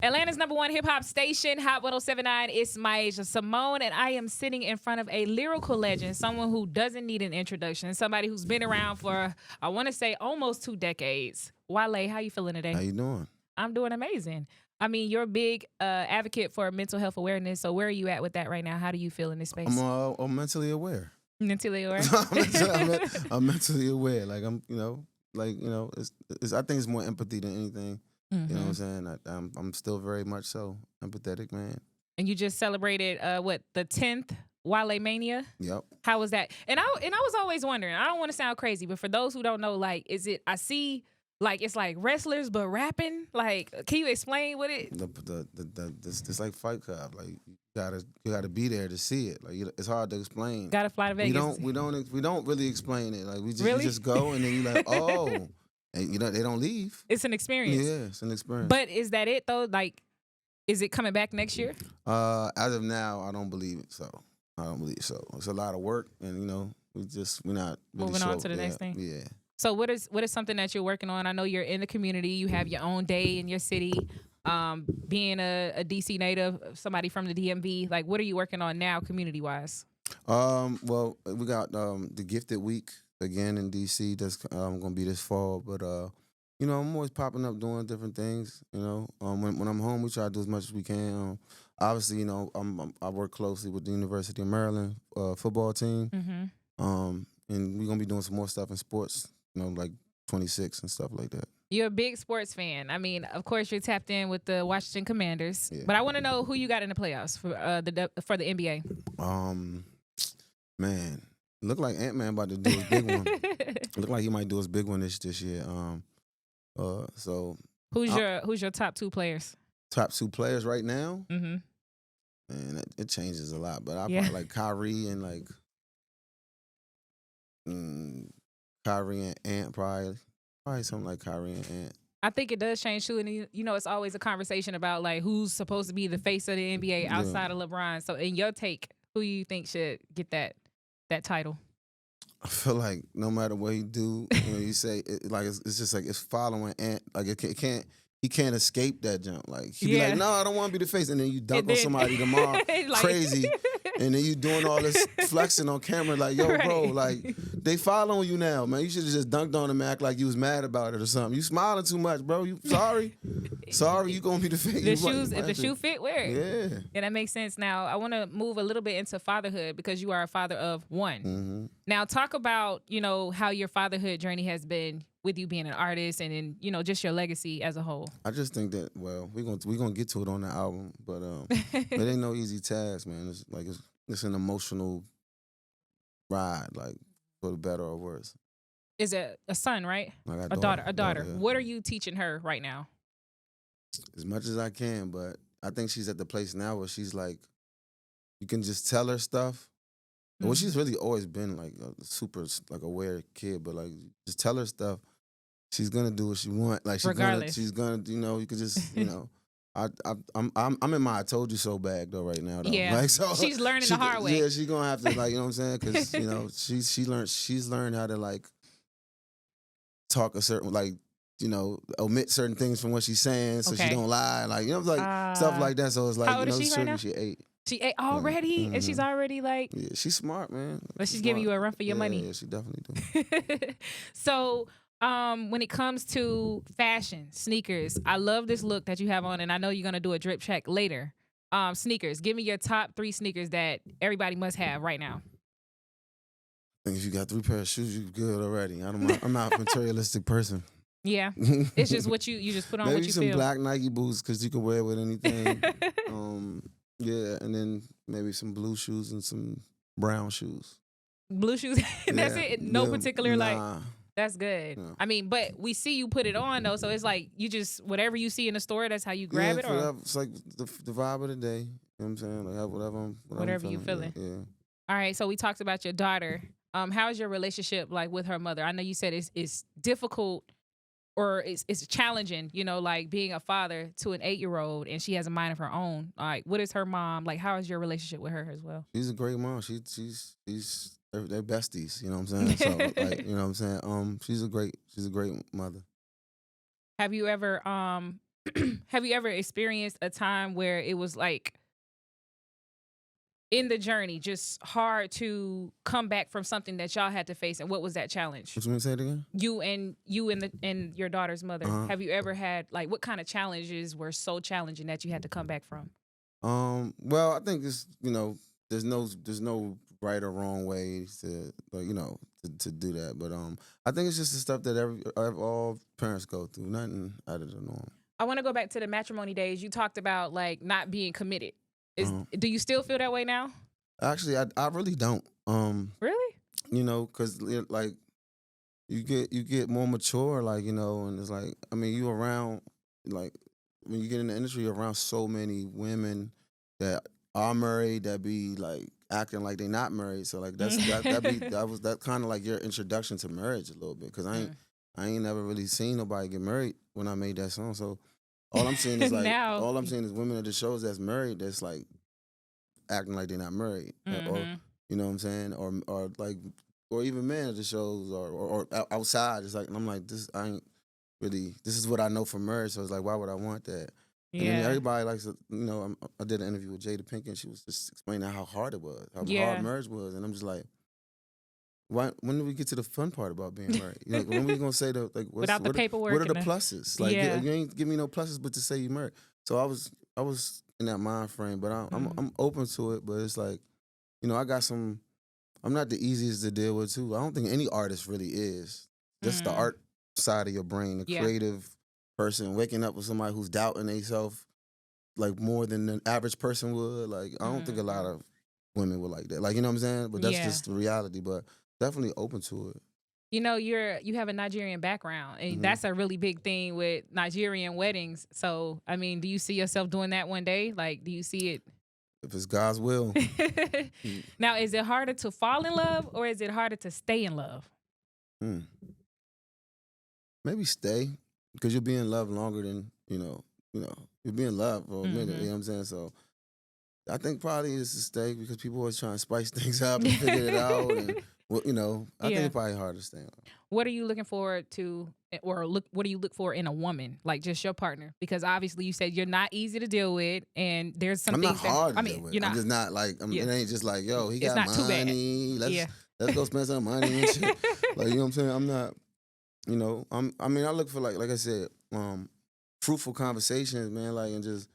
Atlanta's #1 hip hop station, Hot 1079. It's MiAsia Symone, and I am sitting in front of a lyrical legend, someone who doesn't need an introduction, somebody who's been around for, I want to say, almost 2 decades. Wale, how you feeling today? How you doing? I'm doing amazing. I mean, you're a big advocate for mental health awareness. So where are you at with that right now? How do you feel in this space? I'm mentally aware. Mentally aware. I'm mentally aware. Like it's I think it's more empathy than anything. Mm-hmm. You know what I'm saying? I'm still very much so empathetic, man. And you just celebrated the 10th Wale Mania? Yep. How was that? And I was always wondering, I don't want to sound crazy, but for those who don't know, like, I see like it's like wrestlers but rapping. Like, can you explain what it? It's like Fight Club. Like you gotta be there to see it. Like it's hard to explain. Gotta fly to Vegas. We don't really explain it. Like you just go and then you like and they don't leave. It's an experience. Yeah, it's an experience. But is that it though? Like, is it coming back next year? As of now, I don't believe it. So I don't believe so. It's a lot of work, and we're not really moving on to the next thing. Yeah. So what is something that you're working on? I know you're in the community. You have your own day in your city. Being a DC native, somebody from the DMV, like what are you working on now, community wise? Well, we got the Gifted Week again in DC. That's gonna be this fall. But I'm always popping up doing different things. When I'm home, we try to do as much as we can. Obviously, I work closely with the University of Maryland football team. Mm-hmm. And we're gonna be doing some more stuff in sports. Like 26 and stuff like that. You're a big sports fan. I mean, of course, you're tapped in with the Washington Commanders. Yeah. But I want to know who you got in the playoffs for the NBA. Man, look like Ant-Man about to do his big one. Look like he might do his big one this year. So who's your top 2 players? Top 2 players right now? Mm-hmm. Man, it changes a lot. But I probably like Kyrie and like Kyrie and Ant probably something like Kyrie and Ant. I think it does change too, and it's always a conversation about like who's supposed to be the face of the NBA outside of LeBron. So, in your take, who you think should get that title? I feel like no matter what he do, you say it's just like it's following Ant. Like he can't escape that jump. Like he be like, no, I don't want to be the face, and then you dunk on somebody tomorrow, like, crazy, and then you doing all this flexing on camera, like, yo, right. Bro, like they following you now, man. You should have just dunked on him, and act like you was mad about it or something. You smiling too much, bro. You sorry, you gonna be the face. If the shoe fit, wear it. Yeah, that makes sense. Now I want to move a little bit into fatherhood because you are a father of 1. Mm-hmm. Now talk about how your fatherhood journey has been with you being an artist and then just your legacy as a whole. I just think that we're gonna get to it on the album, but it ain't no easy task, man. It's an emotional ride, like for the better or worse. Is it a son, right? A daughter. Yeah. What are you teaching her right now? As much as I can, but I think she's at the place now where she's like, you can just tell her stuff. Mm-hmm. Well, she's really always been like a super like aware kid, but like just tell her stuff. She's gonna do what she want. Like she's gonna you could just I'm in my I told you so bag though right now though. Yeah. Like, so she's learning the hard way. Yeah, she's gonna have to like, you know what I'm saying? Because she's learned how to like talk a certain like omit certain things from what she's saying so she don't lie, like stuff like that. So it's like, how old is she right now? She 8. She 8 already, and she's already like. Yeah, she's smart, man. But she's giving you a run for your money. Yeah, she definitely do. So, when it comes to fashion, sneakers, I love this look that you have on, and I know you're gonna do a drip check later. Sneakers, give me your top 3 sneakers that everybody must have right now. I think if you got 3 pairs of shoes, you're good already. I'm not a materialistic person. Yeah, it's just what you just put on. Maybe what you some feel. black Nike boots because you can wear it with anything. Yeah, and then maybe some blue shoes and some brown shoes. Blue shoes. That's it. No particular like. That's good. Yeah. I mean, but we see you put it on though, so it's like you just whatever you see in the store, that's how you grab it. Or It's like the vibe of the day. You know what I'm saying? Like whatever you feeling. Yeah. All right. So we talked about your daughter. How's your relationship like with her mother? I know you said it's difficult. Or it's challenging, like being a father to an 8-year-old and she has a mind of her own. Like, what is her mom like? How is your relationship with her as well? She's a great mom. They're besties. You know what I'm saying? So like, you know what I'm saying? She's a great mother. Have you ever have you ever experienced a time where it was like in the journey just hard to come back from something that y'all had to face, and what was that challenge? What you want to say it again? You and your daughter's mother. Uh-huh. Have you ever had like what kind of challenges were so challenging that you had to come back from? Well, I think it's there's no right or wrong way to to do that, but I think it's just the stuff that all parents go through, nothing out of the norm. I want to go back to the matrimony days. You talked about like not being committed. Do you still feel that way now? Actually, I really don't. Really? Because like you get more mature, like and it's like I mean you around like when you get in the industry, you're around so many women that are married that be like acting like they're not married. So like that kind of like your introduction to marriage a little bit because I ain't never really seen nobody get married when I made that song. So all I'm seeing is like Now. all I'm seeing is women at the shows that's married that's like acting like they're not married, or you know what I'm saying, or like or even men at the shows or outside. It's like and I'm like this I ain't really this is what I know from marriage. So it's like why would I want that? And then everybody likes to, I did an interview with Jada Pinkett and she was just explaining how hard it was, how hard marriage was. And I'm just like, when do we get to the fun part about being married? When are we going to say without the paperwork? What are the pluses? Like, you ain't give me no pluses but to say you married. So I was in that mind frame, but I'm open to it. But it's like, I got some, I'm not the easiest to deal with too. I don't think any artist really is. Just the art side of your brain, the creative person waking up with somebody who's doubting themselves like more than an average person would. Like I don't think a lot of women would like that. Like you know what I'm saying? But that's just the reality. But definitely open to it. You have a Nigerian background, and that's a really big thing with Nigerian weddings. So I mean, do you see yourself doing that one day? Like, do you see it? If it's God's will. Now, is it harder to fall in love or is it harder to stay in love? Maybe stay. Because you'll be in love longer than, you'll be in love for a minute, you know what I'm saying? So I think probably it's to stay because people always trying to spice things up and figure it out. And, I think it's probably hard to stay on. What are you looking forward to, what do you look for in a woman, like just your partner? Because obviously you said you're not easy to deal with, and there's some things not hard to deal with. You're not. I'm just not like, it ain't just like, yo, he got not too bad. money. Let's go spend some money and shit. Like, you know what I'm saying? I'm not. I look for like I said, fruitful conversations, man, like and just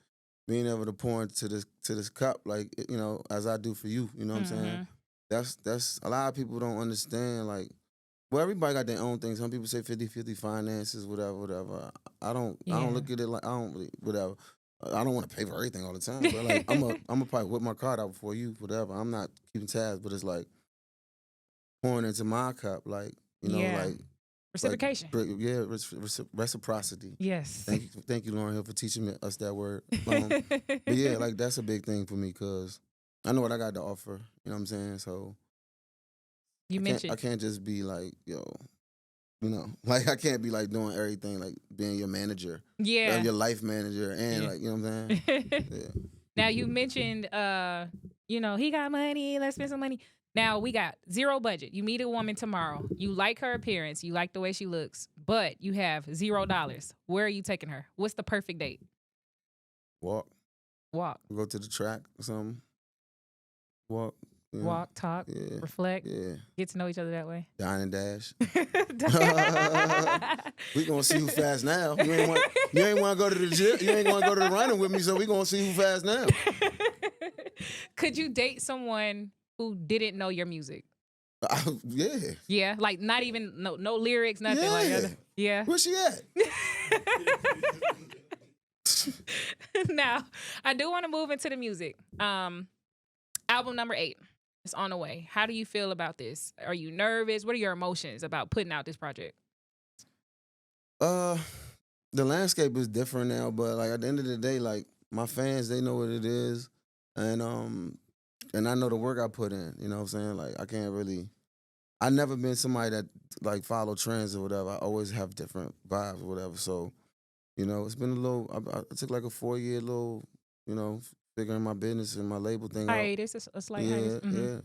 being able to pour into this cup, like as I do for you. You know what I'm saying? That's a lot of people don't understand. Like, well, everybody got their own things. Some people say 50-50 finances, whatever. I don't look at it like I don't really, whatever. I don't want to pay for everything all the time. But like I'm gonna probably whip my card out for you, whatever. I'm not keeping tabs, but it's like pouring into my cup, like like. Reciprocation. Like, reciprocity. Yes. Thank you, Lauren Hill, for teaching us that word. But yeah, like that's a big thing for me because I know what I got to offer. You know what I'm saying? So I can't just be like, like I can't be like doing everything, like being your manager, your life manager, and like you know what I'm saying. Now you mentioned, he got money. Let's spend some money. Now, we got zero budget. You meet a woman tomorrow. You like her appearance. You like the way she looks. But you have $0. Where are you taking her? What's the perfect date? Walk. Go to the track or something. Walk. Yeah. Walk, talk, reflect. Yeah. Get to know each other that way. Dine and dash. We gonna see who fast now. You ain't want to go to the gym. You ain't gonna go to the running with me, so we gonna see who fast now. Could you date someone who didn't know your music? Yeah. Yeah, like not even no lyrics, nothing like that. Yeah. Where's she at? Now, I do want to move into the music. Album number 8 is on the way. How do you feel about this? Are you nervous? What are your emotions about putting out this project? The landscape is different now, but like at the end of the day, like my fans, they know what it is, and I know the work I put in. You know what I'm saying? Like I never been somebody that like follow trends or whatever. I always have different vibes or whatever. So, it's been a little. I took like a 4-year little, figuring my business and my label thing out. Hiatus, a slight hiatus. Yeah.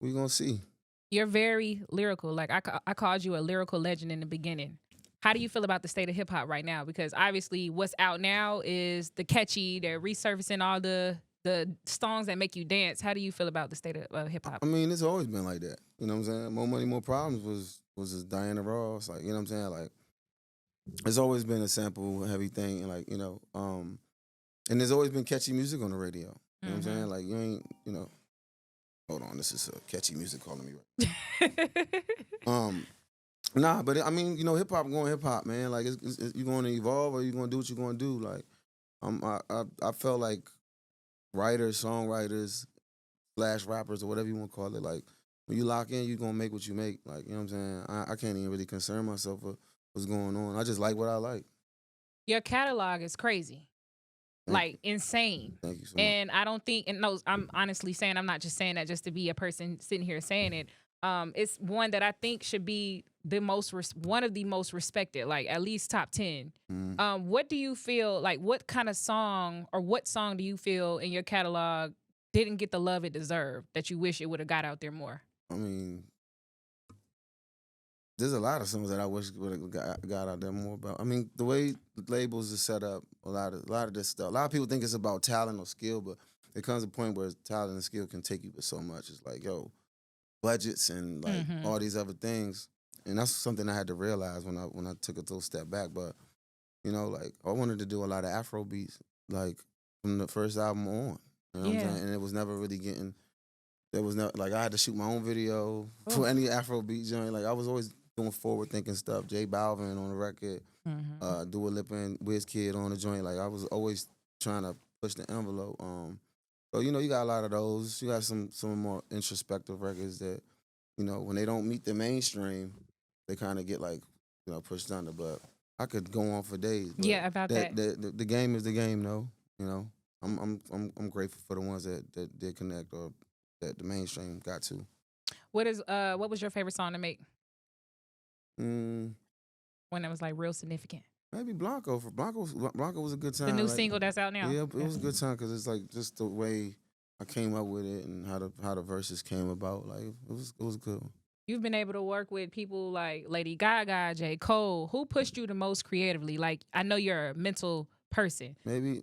We gonna see. You're very lyrical. Like I called you a lyrical legend in the beginning. How do you feel about the state of hip hop right now? Because obviously, what's out now is the catchy. They're resurfacing all the songs that make you dance. How do you feel about the state of hip hop? I mean, it's always been like that. You know what I'm saying? More Money, More Problems was just Diana Ross. Like, you know what I'm saying? Like, it's always been a sample heavy thing. And like, and there's always been catchy music on the radio. You know what I'm saying? Like, you ain't, hold on, this is catchy music calling me right. Nah, but I mean, hip hop going hip hop, man. Like, you going to evolve or you going to do what you going to do. Like, I felt like writers, songwriters, slash rappers or whatever you want to call it. Like, when you lock in, you gonna make what you make. Like, you know what I'm saying? I can't even really concern myself with what's going on. I just like what I like. Your catalog is crazy. Like insane. Thank you so much. And I don't think, and no, I'm honestly saying, I'm not just saying that just to be a person sitting here saying it. It's one that I think should be one of the most respected, like at least top 10. What do you feel like? What kind of song or what song do you feel in your catalog didn't get the love it deserved that you wish it would have got out there more? I mean, there's a lot of songs that I wish would have got out there more. But I mean, the way the labels are set up, a lot of this stuff. A lot of people think it's about talent or skill, but there comes a point where talent and skill can take you to so much. It's like, budgets and like all these other things, and that's something I had to realize when I took a little step back. But like I wanted to do a lot of Afro beats, like from the first album on. You know what I'm saying? And it was never really getting. There was no like I had to shoot my own video for any Afro beat joint. Like I was always doing forward thinking stuff. J Balvin on the record, Dua Lipa and Wizkid on the joint. Like I was always trying to push the envelope. So you got a lot of those. You got some more introspective records that when they don't meet the mainstream, they kind of get like pushed under. But I could go on for days. But Yeah, about that. The game is the game, though. I'm grateful for the ones that did connect or that the mainstream got to. What was your favorite song to make? When it was like real significant. Maybe Blanco. Blanco was a good time. The new single that's out now. Yeah, it was a good time because it's like just the way I came up with it and how the verses came about. Like it was good. You've been able to work with people like Lady Gaga, J. Cole. Who pushed you the most creatively? Like I know you're a mental person. Maybe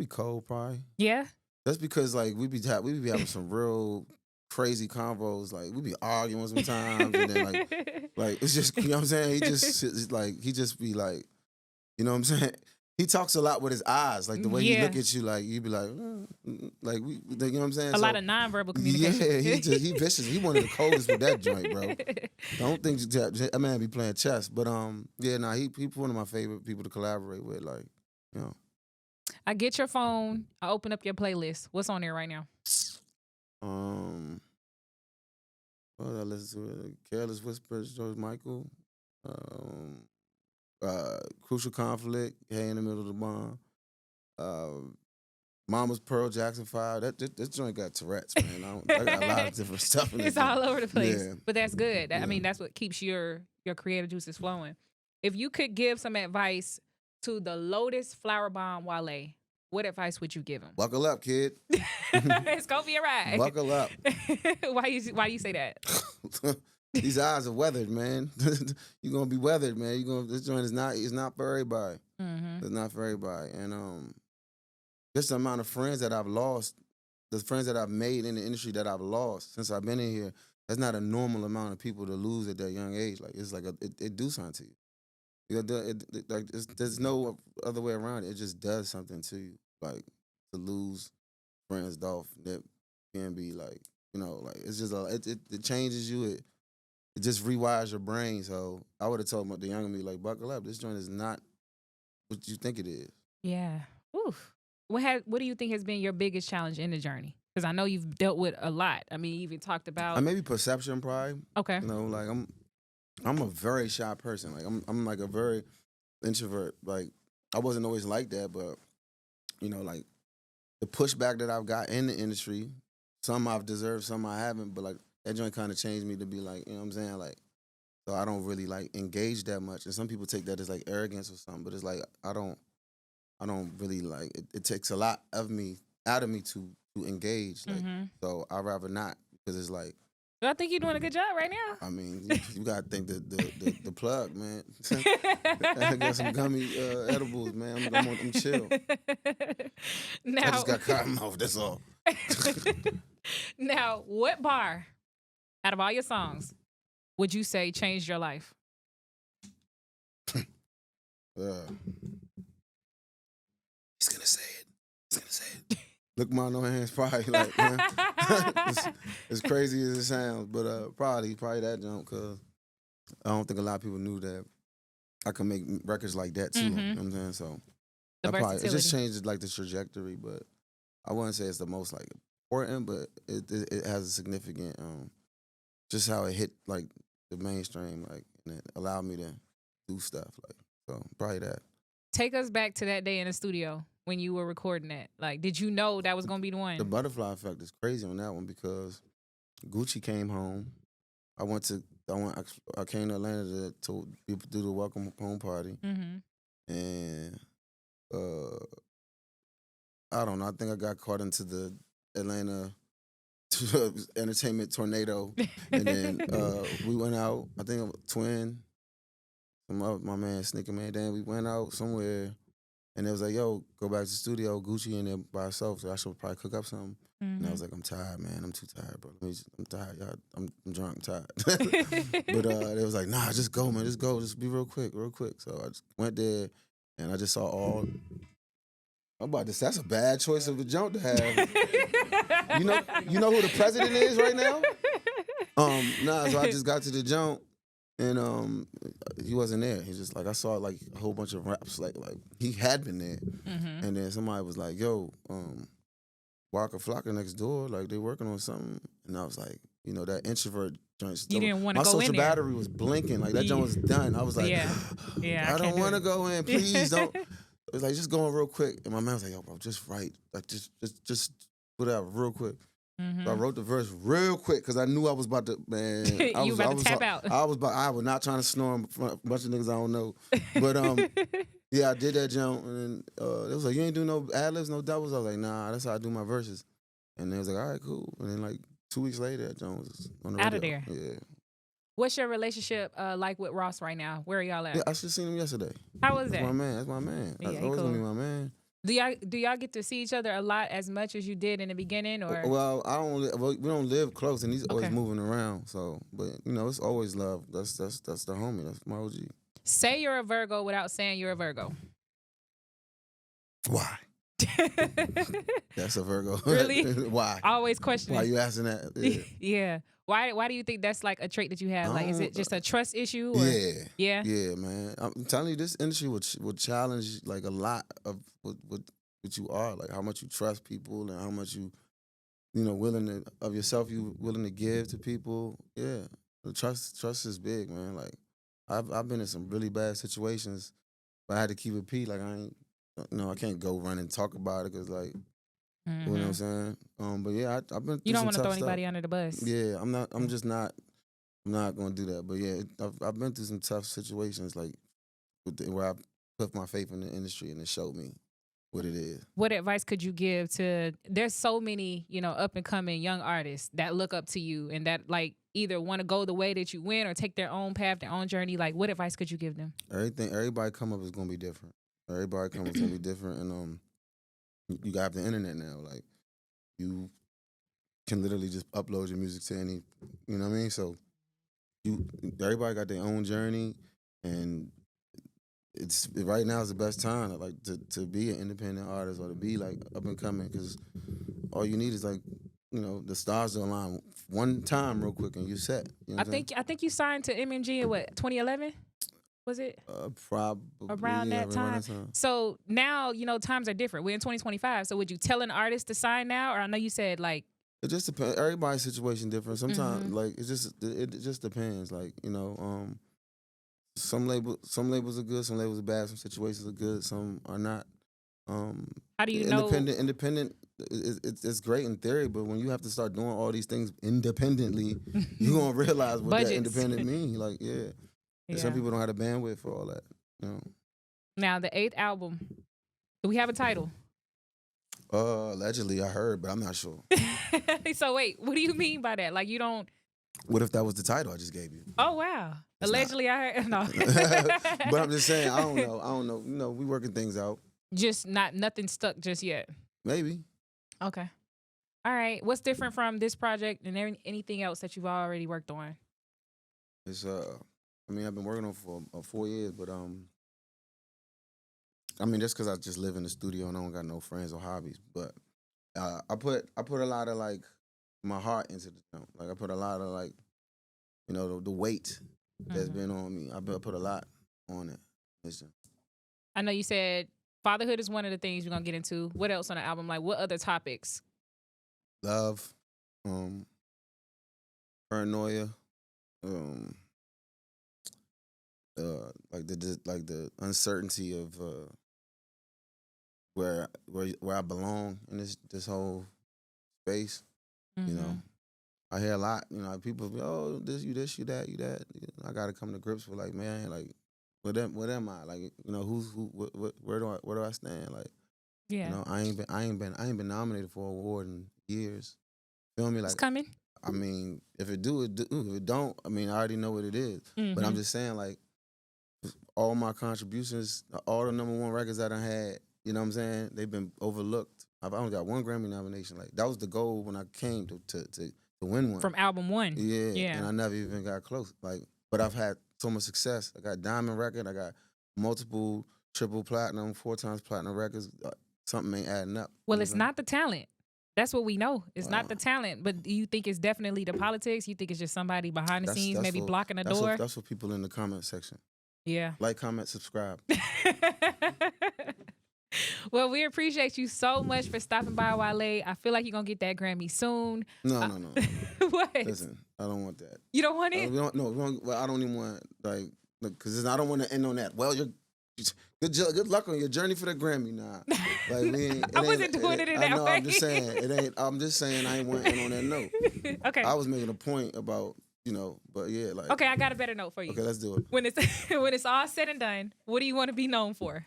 Cole probably. Yeah. That's because like we be having some real crazy convos. Like we be arguing sometimes, and then like it's just what I'm saying. He just be like, what I'm saying. He talks a lot with his eyes, like the way he look at you, like you be like like we, you know what I'm saying. A lot of nonverbal communication. Yeah, he vicious. He one of the coldest with that joint, bro. Don't think that man be playing chess, but he one of my favorite people to collaborate with, like I get your phone. I open up your playlist. What's on there right now? Well, I listen to Careless Whispers, George Michael, Crucial Conflict, Hey in the Middle of the Bomb, Mama's Pearl, Jackson 5. This joint got Tourette's, man. I got a lot of different stuff in it. It's all over the place, yeah. But that's good. I mean, that's what keeps your creative juices flowing. If you could give some advice to the Lotus Flower Bomb Wale, what advice would you give him? Buckle up, kid. It's gonna be a ride. Buckle up. Why you say that? These eyes are weathered, man. You're gonna be weathered, man. This joint is not for everybody. It's not for everybody. And just the amount of friends that I've lost, the friends that I've made in the industry that I've lost since I've been in here, that's not a normal amount of people to lose at that young age. Like it's like it do something to you. There's no other way around it. It just does something to you. Like to lose friends off that can be like, like it's just it changes you. It just rewires your brain. So I would have told the younger me, like, buckle up. This joint is not what you think it is. Yeah. Oof. What do you think has been your biggest challenge in the journey? Because I know you've dealt with a lot. I mean, you even talked about maybe perception, pride. Okay. Like I'm a very shy person. Like I'm like a very introvert. Like I wasn't always like that, but like the pushback that I've got in the industry, some I've deserved, some I haven't. But like that joint kind of changed me to be like, you know what I'm saying? Like, so I don't really like engage that much. And some people take that as like arrogance or something. But it's like I don't really like it. It takes a lot out of me to engage. Like so I'd rather not because it's like I think you're doing a good job right now. I mean, you gotta think the plug, man. I got some gummy edibles, man. I'm chill. I Now, just got cotton mouth. That's all. now, what bar out of all your songs would you say changed your life? He's gonna say it. He's gonna say it. Look, my no hands, probably like, man. As crazy as it sounds, but probably that jump, cause I don't think a lot of people knew that I could make records like that too. You know what I'm saying? So it just changes like the trajectory, but I wouldn't say it's the most like important, but it has a significant just how it hit like the mainstream, like, and it allowed me to do stuff like, so probably that. Take us back to that day in the studio when you were recording that. Like, did you know that was gonna be the one? The butterfly effect is crazy on that one because Gucci came home. I came to Atlanta to do the welcome home party, and I don't know. I think I got caught into the Atlanta entertainment tornado, and then we went out. I think Twin, my man Sneaker Man. Then we went out somewhere, and it was like, "Yo, go back to the studio. Gucci in there by herself. So I should probably cook up something." And I was like, "I'm tired, man. I'm too tired, bro. I'm tired, y'all. I'm drunk. I'm tired." But they was like, "Nah, just go, man. Just go. Just be real quick. So I just went there, and I just saw all. I'm about to say that's a bad choice of a jump to have. You know who the president is right now? So I just got to the jump, and he wasn't there. He's just like, I saw like a whole bunch of raps, like he had been there, and then somebody was like, "Yo, Waka Flocka next door, like they working on something," and I was like, that introvert joint. You didn't want to go in. My social there. battery was blinking, like that joint was done. I was like, I don't want to go in, please don't. It was like, just going real quick. And my man was like, "Yo, bro, just write. Like, just whatever, real quick." So I wrote the verse real quick because I knew I was about to, man. I was about to tap out. I was not trying to snore in front of a bunch of niggas I don't know. But yeah, I did that jump. And then it was like, "You ain't do no ad-libs, no doubles?" I was like, "Nah, that's how I do my verses." And they was like, "All right, cool." And then like 2 weeks later, that jump was on the radio. Out of there. Yeah. What's your relationship like with Ross right now? Where are y'all at? Yeah, I just seen him yesterday. How was that? That's my man. Yeah, That's always cool. gonna be my man. Do y'all get to see each other a lot as much as you did in the beginning, or? Well, we don't live close, and he's always moving around. So, but it's always love. That's the homie. That's my OG. Say you're a Virgo without saying you're a Virgo. Why? That's a Virgo. Really? Why? I always question. Why are you asking that? Yeah. Yeah. Why do you think that's like a trait that you have? Like, is it just a trust issue? Or? Yeah, man. I'm telling you, this industry would challenge like a lot of what you are, like how much you trust people and how much you willing to of yourself you willing to give to people. Yeah, the trust is big, man. Like I've been in some really bad situations, but I had to keep it P. Like I can't go run and talk about it because like. You know what I'm saying? But yeah, I've been. You don't want to throw anybody under the bus. Yeah, I'm not. I'm just not. I'm not gonna do that. But yeah, I've been through some tough situations, like where I put my faith in the industry and it showed me what it is. What advice could you give to? There's so many, up and coming young artists that look up to you and that like either want to go the way that you went or take their own path, their own journey. Like, what advice could you give them? Everybody come up is gonna be different. Everybody come up is gonna be different, and you got the internet now. Like, you can literally just upload your music to any, you know what I mean? So, everybody got their own journey, and it's right now is the best time, like to be an independent artist or to be like up and coming, because all you need is like, the stars to align one time real quick and you're set. You know I think you signed to MMG in what 2011. Was it? Probably around that time. So now, times are different. We're in 2025. So would you tell an artist to sign now? Or I know you said like. It just depends. Everybody's situation different. Sometimes like it just depends. Like, some labels are good, some labels are bad, some situations are good, some are not. How do you Independent it's great in theory, but when you have to start doing all these things independently, you're gonna realize what that independent means. Like, yeah. Some people don't have the bandwidth for all that. Now, the 8th album, do we have a title? Allegedly, I heard, but I'm not sure. So wait, what do you mean by that? Like, you don't What if that was the title I just gave you? Oh wow. It's not. Allegedly, I heard no. But I'm just saying, I don't know. I don't know. You know, we working things out. Just nothing stuck just yet. Maybe. Okay. All right. What's different from this project and anything else that you've already worked on? It's I mean, I've been working on it for 4 years, but I mean, that's because I just live in the studio and I don't got no friends or hobbies. But I put a lot of like my heart into the film. Like I put a lot of like, you know, the weight that's been on me. I put a lot on it. Listen. I know you said fatherhood is one of the things we're gonna get into. What else on the album? Like what other topics? Love, paranoia, like the uncertainty of where I belong in this whole space. You know, I hear a lot. You know, people be, oh, you this, you that, you that. I got to come to grips with like, man, like, what am I? Like, you know, where do I stand? Like, yeah, you know, I ain't been nominated for an award in years. Feel me? Like, it's coming. I mean, if it do, it do. If it don't, I mean, I already know what it is. But I'm just saying, like, all my contributions, all the #1 records that I had, you know what I'm saying? They've been overlooked. I've only got 1 Grammy nomination. Like that was the goal when I came to win one From album 1. Yeah, and I never even got close. Like, but I've had so much success. I got diamond record. I got multiple triple platinum, 4 times platinum records. Something ain't adding up. Well, it's not the talent. That's what we know. It's not the talent. But do you think it's definitely the politics? You think it's just somebody behind the scenes, maybe blocking the door? That's what people in the comment section. Yeah. Like, comment, subscribe. Well, we appreciate you so much for stopping by, Wale. I feel like you're going to get that Grammy soon. No. What? Listen, I don't want that. You don't want it? I don't even want, like, because I don't want to end on that. Well, good luck on your journey for the Grammy. Nah. Like, I wasn't doing it in that way. I'm just saying I ain't want to end on that note. Okay. I was making a point about, you know, but yeah, like. Okay, I got a better note for you. Okay, let's do it. When it's all said and done, what do you want to be known for?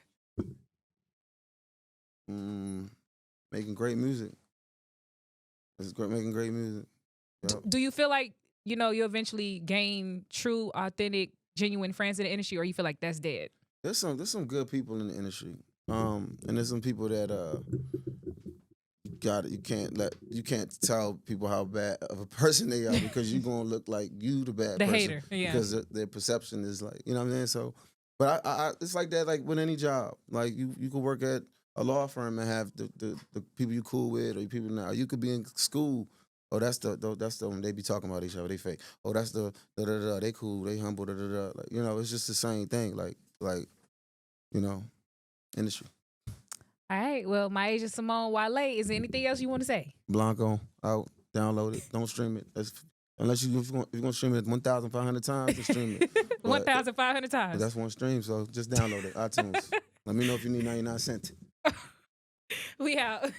Making great music. Making great music. Yep. Do you feel like, you know, you eventually gain true, authentic, genuine friends in the industry, or you feel like that's dead? There's some good people in the industry. And there's some people that you can't tell people how bad of a person they are because you're gonna look like you the bad the person. Hater, yeah. Because their perception is like, you know what I'm saying? So, but I it's like that, like with any job. Like you could work at a law firm and have the people you cool with, or you people now. You could be in school. Oh, that's the they be talking about each other. They fake. Oh, that's the they cool. They humble. Like, you know, it's just the same thing. Like you know, industry. All right. Well, MiAsia Symone, Wale, is there anything else you want to say? Blanco, out. Download it. Don't stream it. Unless you're going to stream it 1,500 times, to stream it. 1,500 times. That's one stream, so just download it. iTunes. Let me know if you need 99 cents. We out.